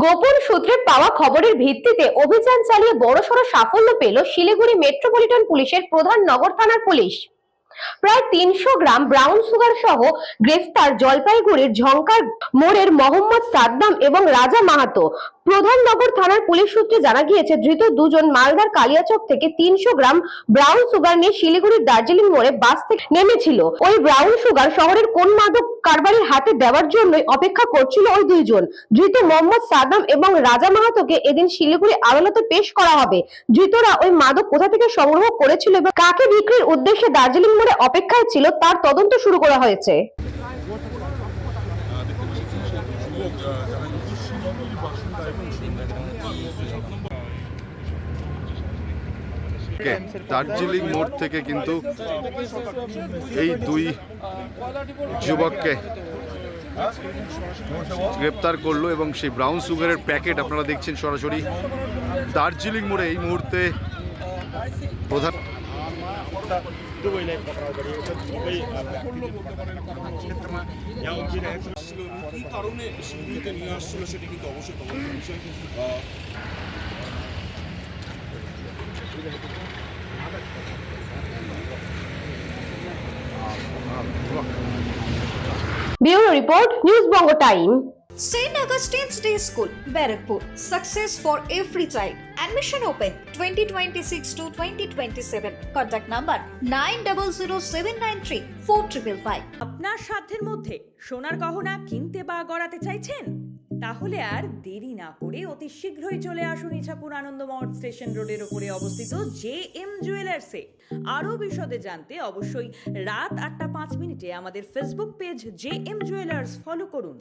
গোপন সূত্রে পাওয়া খবরের ভিত্তিতে অভিযান চালিয়ে বড়সড় সাফল্য পেল শিলিগুড়ি মেট্রোপলিটন পুলিশের প্রধান নগর থানার পুলিশ। প্রায় ৩০০ গ্রাম ব্রাউন সুগার সহ গ্রেফতার জলপাইগুড়ির ঝংকার মোড়ের মোহাম্মদ সাদ্দাম এবং রাজা মাহাতো। প্রধাননগর থানার পুলিশ সূত্রে জানা গিয়েছে, ধৃত দুজন মালদার কালিয়াচক থেকে ৩০০ গ্রাম ব্রাউন সুগার নিয়ে শিলিগুড়ির দার্জিলিং মোড়ে বাস থেকে নেমেছিল। ওই ব্রাউন সুগার শহরের কোন মাদক কারবারির হাতে দেওয়ার জন্যই অপেক্ষা করছিল ওই দুইজন। ধৃত মোহাম্মদ সাদ্দাম এবং রাজা মাহাতোকে এদিন শিলিগুড়ি আদালতে পেশ করা হবে। ধৃতরা ওই মাদক কোথা থেকে সংগ্রহ করেছিল এবং কাকে বিক্রির উদ্দেশ্যে দার্জিলিং মোড়ে অপেক্ষায় ছিল তার তদন্ত শুরু করা হয়েছে। দার্জিলিং মোড় থেকে কিন্তু এই দুই যুবককে গ্রেপ্তার করলো এবং সেই ব্রাউন সুগারের প্যাকেট আপনারা দেখছেন সরাসরি দার্জিলিং মোড়ে এই মুহূর্তে প্রধান কি কারণে শিলিগুড়িতে নিয়ে আসছিল সেটা কিন্তু অবশ্যই তদন্তের বিষয়। Bureau report, news Banga time. St. Augustine's Day School, Barakpur. Success for every child. Admission open 2026 to 2027. Contact number 9007934555. আপনার সাধ্যের মধ্যে সোনার গহনা কিনতে বা গড়াতে চাইছেন? তাহলে আর দেরি না করে অতি শীঘ্রই চলে আসুন ইছাপুর আনন্দমঠ স্টেশন রোডের উপরে অবস্থিত JM জুয়েলার্সে। আরও বিশদে জানতে অবশ্যই রাত 8টা 5 মিনিটে আমাদের Facebook page JM jewellers follow করুন।